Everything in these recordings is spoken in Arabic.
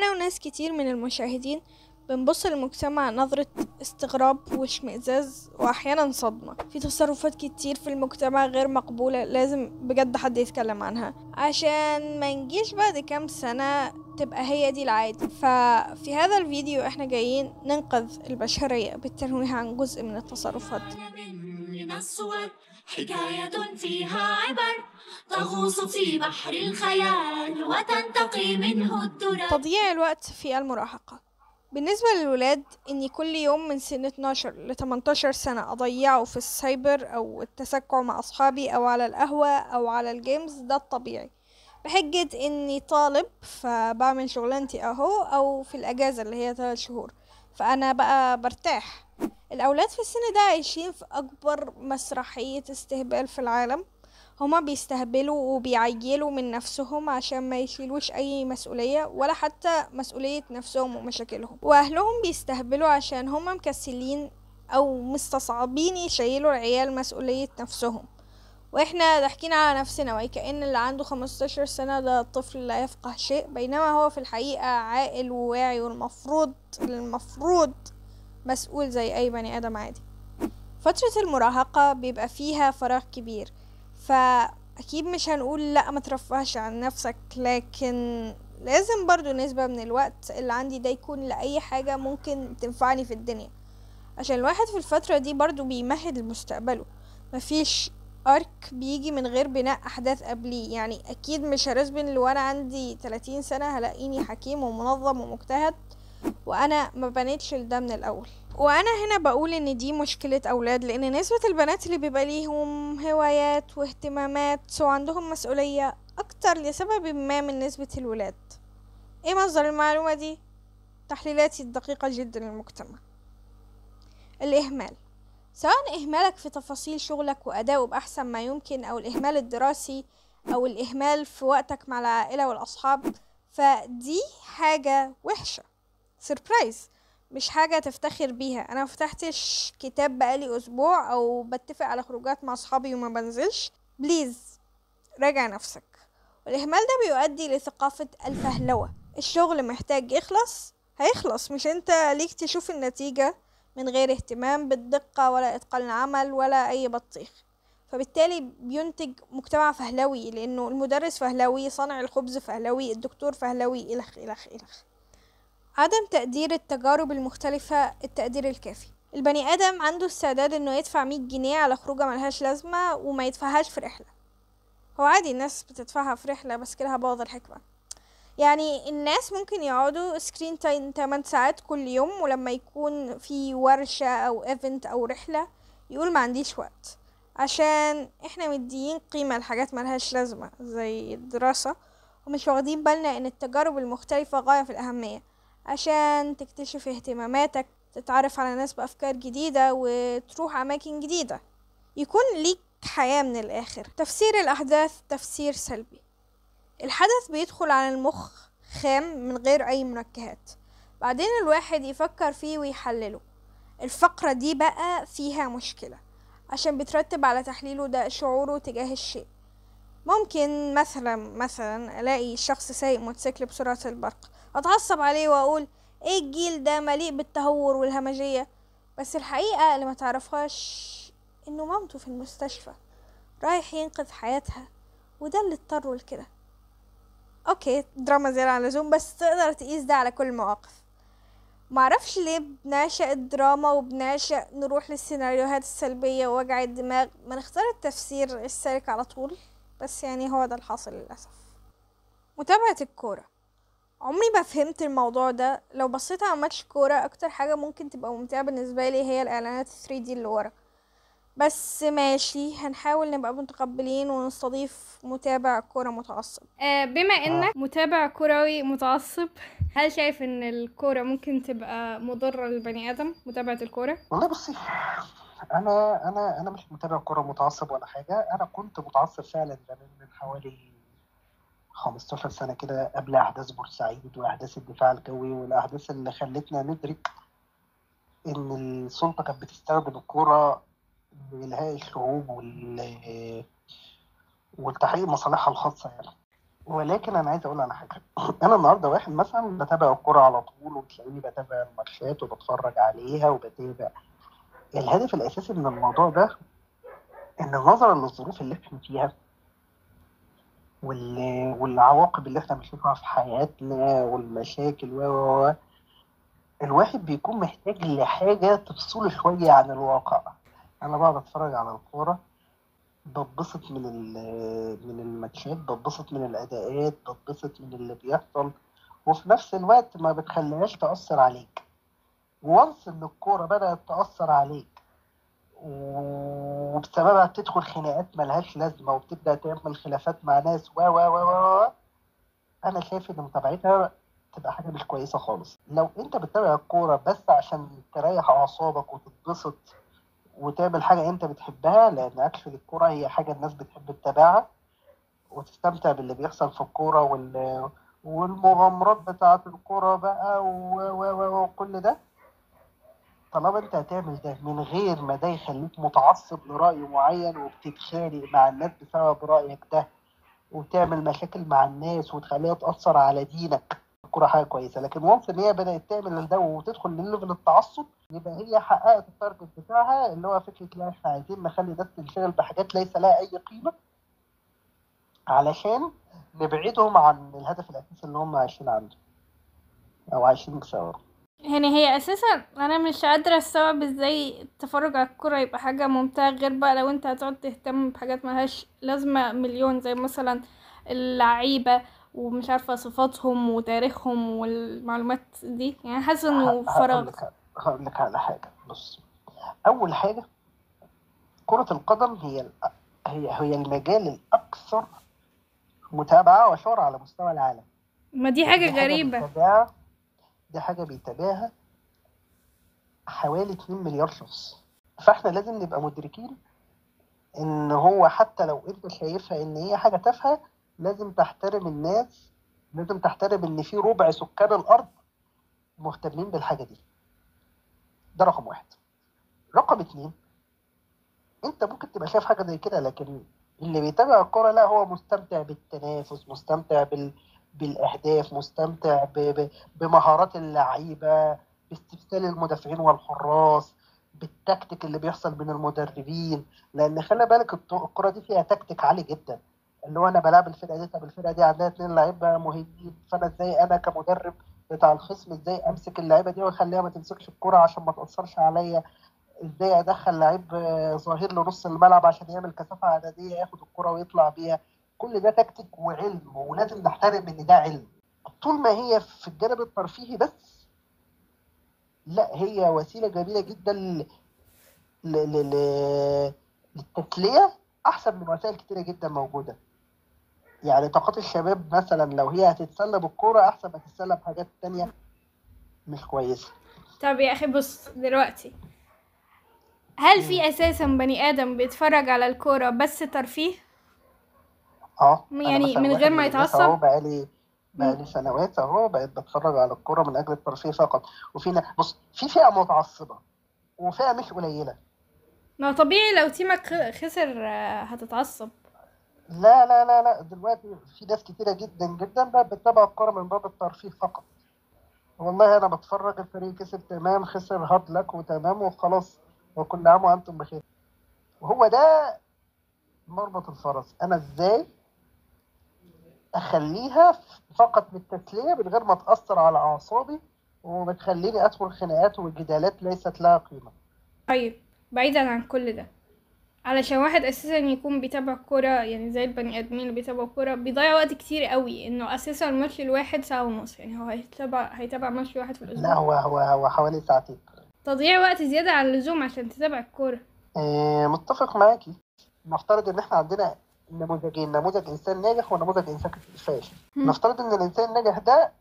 وأنا وناس كتير من المشاهدين بنبص للمجتمع نظرة استغراب واشمئزاز وأحيانا صدمة. في تصرفات كتير في المجتمع غير مقبولة، لازم بجد حد يتكلم عنها عشان ما نجيش بعد كام سنة تبقى هي دي العادي. ففي هذا الفيديو احنا جايين ننقذ البشرية بالتنويه عن جزء من التصرفات. من الصور حكاية فيها عبر تغوص في بحر الخيال وتنتقي منه الدرر. تضييع الوقت في المراهقة. بالنسبة للولاد إني كل يوم من سن 12 ل 18 سنة أضيعه في السايبر أو التسكع مع أصحابي أو على القهوة أو على الجيمز، ده الطبيعي، بحجة إني طالب فبعمل شغلانتي أهو، أو في الأجازة اللي هي 3 شهور فأنا بقى برتاح. الأولاد في السن ده عايشين في أكبر مسرحية استهبال في العالم. هما بيستهبلوا وبيعيلوا من نفسهم عشان ما يشيلوش اي مسؤولية ولا حتى مسؤولية نفسهم ومشاكلهم، واهلهم بيستهبلوا عشان هما مكسلين او مستصعبين يشيلوا العيال مسؤولية نفسهم، واحنا ضاحكين على نفسنا وكأن اللي عنده 15 سنة ده طفل لا يفقه شيء، بينما هو في الحقيقة عاقل وواعي والمفروض مسؤول زي اي بني ادم عادي. فترة المراهقة بيبقى فيها فراغ كبير، فأكيد مش هنقول لأ ما ترفهش عن نفسك، لكن لازم برضو نسبة من الوقت اللي عندي ده يكون لأي حاجة ممكن تنفعني في الدنيا، عشان الواحد في الفترة دي برضو بيمهد لمستقبله. مفيش ارك بيجي من غير بناء احداث قبليه، يعني اكيد مش هرسبن لو انا عندي 30 سنة هلاقيني حكيم ومنظم ومجتهد وانا ما بنيتش ده من الاول. وانا هنا بقول ان دي مشكلة اولاد، لان نسبة البنات اللي بيبقى ليهم هوايات واهتمامات وعندهم مسؤولية اكتر لسبب ما من نسبة الولاد. ايه مصدر المعلومة دي؟ تحليلاتي الدقيقة جدا للمجتمع. الاهمال، سواء اهمالك في تفاصيل شغلك وادائه باحسن ما يمكن، او الاهمال الدراسي، او الاهمال في وقتك مع العائلة والاصحاب، فدي حاجة وحشة. سيربرايز، مش حاجة تفتخر بيها. انا مفتحتش كتاب بقالي اسبوع او بتفق على خروجات مع اصحابي وما بنزلش. بليز راجع نفسك. والاهمال ده بيؤدي لثقافة الفهلوة. الشغل محتاج يخلص هيخلص، مش انت ليك تشوف النتيجة، من غير اهتمام بالدقة ولا اتقان العمل ولا اي بطيخ. فبالتالي بينتج مجتمع فهلوي، لانه المدرس فهلوي، صانع الخبز فهلوي، الدكتور فهلوي، الخ الخ الخ. عدم تقدير التجارب المختلفة التقدير الكافي. البني آدم عنده استعداد انه يدفع 100 جنيه على خروجة ملهاش لازمة وما يدفعهاش في رحلة. هو عادي الناس بتدفعها في رحلة، بس كده هبوظ الحكمة. يعني الناس ممكن يقعدوا سكرين تايم 8 ساعات كل يوم، ولما يكون في ورشة او ايفنت او رحلة يقول ما عنديش وقت، عشان احنا مديين قيمة لحاجات ملهاش لازمة زي الدراسة، ومش واخدين بالنا ان التجارب المختلفة غاية في الأهمية، عشان تكتشف اهتماماتك، تتعرف على ناس بأفكار جديدة وتروح أماكن جديدة، يكون ليك حياة من الآخر. تفسير الأحداث تفسير سلبي. الحدث بيدخل على المخ خام من غير أي منكهات، بعدين الواحد يفكر فيه ويحلله. الفقرة دي بقى فيها مشكلة، عشان بترتب على تحليله ده شعوره تجاه الشيء. ممكن مثلا الاقي شخص سايق موتوسيكل بسرعة البرق، اتعصب عليه واقول ايه الجيل ده مليء بالتهور والهمجية، بس الحقيقة اللي ما تعرفهاش انه مامته في المستشفى رايح ينقذ حياتها، وده اللي اضطره لكده. اوكي دراما زيادة عن اللزوم، بس تقدر تقيس ده على كل المواقف. معرفش ليه بنعشق الدراما وبنعشق نروح للسيناريوهات السلبية ووجع الدماغ، ما نختار التفسير السالك على طول، بس يعني هو ده الحاصل للأسف. متابعة الكورة، عمري ما فهمت الموضوع ده. لو بصيت على ماتش كورة أكتر حاجة ممكن تبقى ممتعة بالنسبة لي هي الإعلانات 3D اللي ورا، بس ماشي هنحاول نبقى متقبلين ونستضيف متابع كورة متعصب. بما انك متابع كروي متعصب، هل شايف ان الكورة ممكن تبقى مضرة للبني ادم، متابعة الكورة؟ والله بصي، انا مش متابع كوره متعصب ولا حاجه. انا كنت متعصب فعلا زمان من حوالي 15 سنه كده، قبل احداث بورسعيد واحداث الدفاع الجوي والاحداث اللي خلتنا ندرك ان السلطه كانت بتستخدم الكوره لإلهاء الشعوب والتحقيق مصالحها الخاصه يعني. ولكن انا عايز اقول على حاجه. انا النهارده واحد مثلا بتابع الكوره على طول، وتلاقيني بتابع الماتشات وبتفرج عليها وبتابع. الهدف الاساسي من الموضوع ده ان نظرا للظروف اللي احنا فيها والعواقب اللي احنا بنشوفها في حياتنا والمشاكل الواحد بيكون محتاج لحاجه تفصله شويه عن الواقع. انا بقعد اتفرج على الكوره، بتبسط من الماتشات، بتبسط من الاداءات، بتبسط من اللي بيحصل، وفي نفس الوقت ما بتخليهاش تأثر عليك. وانس ان الكورة بدأت تأثر عليك وبسببها بتدخل خناقات ملهاش لازمة، وبتبدأ تعمل خلافات مع ناس انا شايف ان متابعتها تبقى حاجة مش كويسة خالص. لو انت بتتابع الكورة بس عشان تريح اعصابك وتتبسط وتعمل حاجة انت بتحبها، لان اكشن الكورة هي حاجة الناس بتحب تتابعها وتستمتع باللي بيحصل في الكورة والمغامرات بتاعة الكورة بقى وكل ده، طالما انت هتعمل ده من غير ما ده يخليك متعصب لرأي معين وبتتخانق مع الناس بسبب رأيك ده وتعمل مشاكل مع الناس وتخليها تأثر على دينك، الكورة حاجة كويسة. لكن وانس ان هي بدأت تعمل ده وتدخل لليفل التعصب، يبقى هي حققت التارجت بتاعها اللي هو فكرة لا احنا عايزين نخلي الناس تنشغل بحاجات ليس لها أي قيمة علشان نبعدهم عن الهدف الأساسي اللي هم عايشين عنده أو عايشين بسببه. يعني هي اساسا انا مش قادره استوعب ازاي التفرج على الكوره يبقى حاجه ممتعه، غير بقى لو انت هتقعد تهتم بحاجات ملهاش لازمه مليون، زي مثلا اللعيبه ومش عارفه صفاتهم وتاريخهم والمعلومات دي. يعني حاسه انه فراغ. هقول لك على حاجة. بص، أول حاجة كرة القدم هي المجال الأكثر متابعة وشهرة على مستوى العالم. ما دي حاجه غريبه. دي حاجة بيتابعها حوالي 2 مليار شخص. فاحنا لازم نبقى مدركين ان هو حتى لو انت شايفها ان هي حاجة تافهة، لازم تحترم الناس، لازم تحترم ان في ربع سكان الارض مهتمين بالحاجة دي. ده رقم واحد. رقم اتنين، انت ممكن تبقى شايف حاجة زي كده، لكن اللي بيتابع الكرة لا، هو مستمتع بالتنافس، مستمتع بالاهداف، مستمتع بمهارات اللعيبة، باستبسال المدافعين والحراس، بالتكتيك اللي بيحصل بين المدربين. لان خلي بالك الكرة دي فيها تكتيك عالي جدا، اللي هو انا بلعب الفرقة دي، طب الفرقة دي عندها 2 لعيبة مهمين، فانا ازاي انا كمدرب بتاع الخصم ازاي امسك اللعيبة دي واخليها ما تمسكش الكرة عشان ما تأثرش عليا، ازاي ادخل لعيب ظهير لنص الملعب عشان يعمل كثافه عدديه ياخد الكره ويطلع بيها. كل ده تكتيك وعلم، ولازم نحترم ان ده علم. طول ما هي في الجانب الترفيهي بس، لا، هي وسيله جميله جدا ل... ل... للتسليه، احسن من وسائل كتيره جدا موجوده. يعني طاقات الشباب مثلا لو هي هتتسلى بالكوره احسن ما تتسلى بحاجات تانية مش كويسه. طب يا اخي بص دلوقتي، هل في اساسا بني ادم بيتفرج على الكوره بس ترفيه؟ انا يعني مثلا من واحد غير من ما الناس يتعصب؟ اهو، بقالي سنوات اهو بقيت بتفرج على الكوره من اجل الترفيه فقط. بص، في فئه متعصبه وفئه مش قليله. ما طبيعي لو تيمك خسر هتتعصب. لا لا لا لا، دلوقتي في ناس كتيره جدا جدا بقت بتتابع الكوره من باب الترفيه فقط. والله انا بتفرج، الفريق كسب تمام، خسر هارد لك وتمام وخلاص، وكل عام وانتم بخير. وهو ده مربط الفرس. انا ازاي اخليها فقط للتسليه من غير ما تاثر على اعصابي وبتخليني ادخل خناقات وجدالات ليست لها قيمه. طيب بعيدا عن كل ده، علشان واحد اساسا يكون بيتابع كوره، يعني زي البني ادمين اللي بيتابعوا كوره بيضيع وقت كتير قوي، انه اساسا الماتش الواحد ساعه ونص، يعني هو هيتابع ماتش واحد في لا، الاسبوع. هو حوالي ساعتين. تضييع وقت زياده عن اللزوم عشان تتابع الكوره. متفق معاكي. نفترض ان احنا عندنا نموذجين، نموذج انسان ناجح ونموذج انسان فاشل. نفترض ان الانسان الناجح ده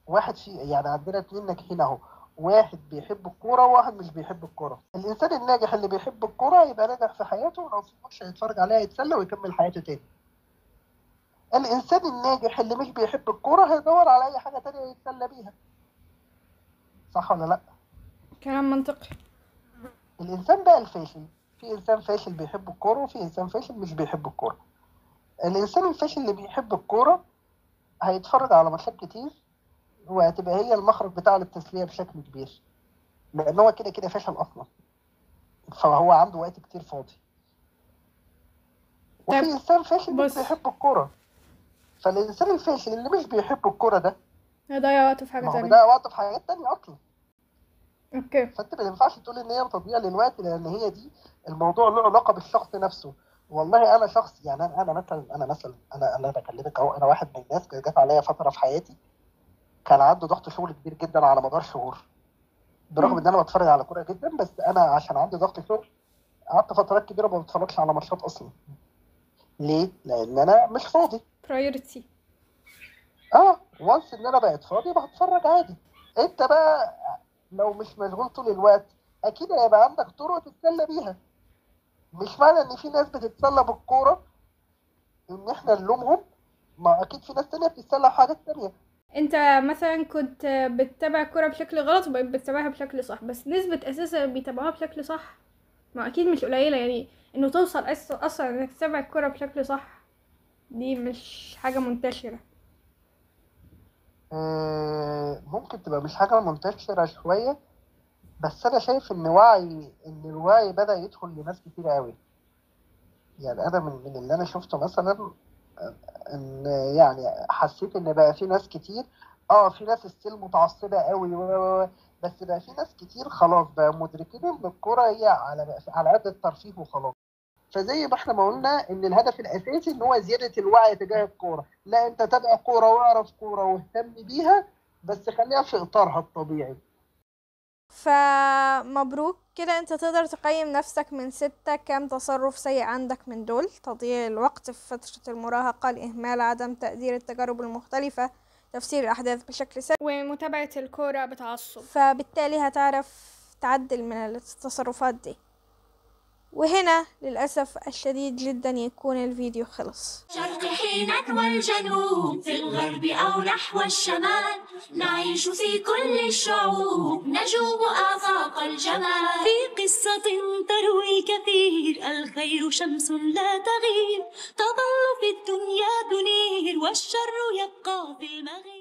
واحد يعني عندنا 2 ناجحين اهو، واحد بيحب الكوره وواحد مش بيحب الكوره. الانسان الناجح اللي بيحب الكوره يبقى ناجح في حياته، ولو في ماتش هيتفرج عليها يتسلى ويكمل حياته تاني. الانسان الناجح اللي مش بيحب الكوره هيدور على اي حاجه تانية يتسلى بيها. صح ولا لا؟ كلام منطقي. الانسان بقى الفاشل، في انسان فاشل بيحب الكوره وفي انسان فاشل مش بيحب الكوره. الإنسان الفاشل اللي بيحب الكورة هيتفرج على ماتشات كتير، وهتبقى هي المخرج بتاعه للتسلية بشكل كبير، لأن هو كده كده فاشل أصلا، فهو عنده وقت كتير فاضي. وفي طيب إنسان فاشل مش بص، بيحب الكورة، فالإنسان الفاشل اللي مش بيحب الكورة ده هضيع وقت في حاجة ما هو تانية. بيضيع وقته في حاجات تانية أصلا. اوكي. فأنت ما ينفعش تقول إن هي تضييع للوقت، لأن هي دي الموضوع له علاقة بالشخص نفسه. والله أنا شخص، يعني أنا بكلمك أهو، أنا واحد من الناس جت عليا فترة في حياتي كان عنده ضغط شغل كبير جدا على مدار شهور، برغم ان انا بتفرج على كوره جدا، بس انا عشان عندي ضغط شغل قعدت فترات كبيره ما بتفرجش على ماتشات اصلا. ليه؟ لان انا مش فاضي. priority. وانس ان انا بقيت فاضي بتفرج عادي. انت بقى لو مش مشغول طول الوقت اكيد هيبقى عندك طرق تتسلى بيها. مش معنى ان في ناس بتتسلى بالكوره ان احنا نلومهم، ما اكيد في ناس تانية بتتسلى بحاجات تانية. انت مثلا كنت بتتابع الكورة بشكل غلط وبقيت بتتابعها بشكل صح، بس نسبة اساسا اللي بيتابعوها بشكل صح ما اكيد مش قليلة، يعني انه توصل اصلا انك تتابع الكورة بشكل صح دي مش حاجة منتشرة. ممكن تبقى مش حاجة منتشرة شوية، بس أنا شايف إن الوعي بدأ يدخل لناس كتير قوي. يعني أنا من اللي أنا شفته مثلا، إن يعني حسيت إن بقى في ناس كتير، في ناس ستيل متعصبة قوي بس بقى في ناس كتير خلاص بقى مدركين إن الكورة هي على قد الترفيه وخلاص. فزي ما احنا ما قلنا ان الهدف الاساسي ان هو زياده الوعي تجاه الكوره، لا انت تابع كوره واعرف كوره واهتم بيها، بس خليها في اطارها الطبيعي. فمبروك كده، انت تقدر تقيم نفسك من 6 كام تصرف سيء عندك من دول: تضييع الوقت في فترة المراهقة، الإهمال، عدم تقدير التجارب المختلفة، تفسير الأحداث بشكل سلبي، ومتابعة الكورة بتعصب. فبالتالي هتعرف تعدل من التصرفات دي. وهنا للأسف الشديد جدا يكون الفيديو خلص. شرق حينا والجنوب، في الغرب أو نحو الشمال، نعيش في كل الشعوب، نجوب آفاق الجمال. في قصة تروي الكثير، الخير شمس لا تغيب، تظل في الدنيا تنير، والشر يبقى في المغيب.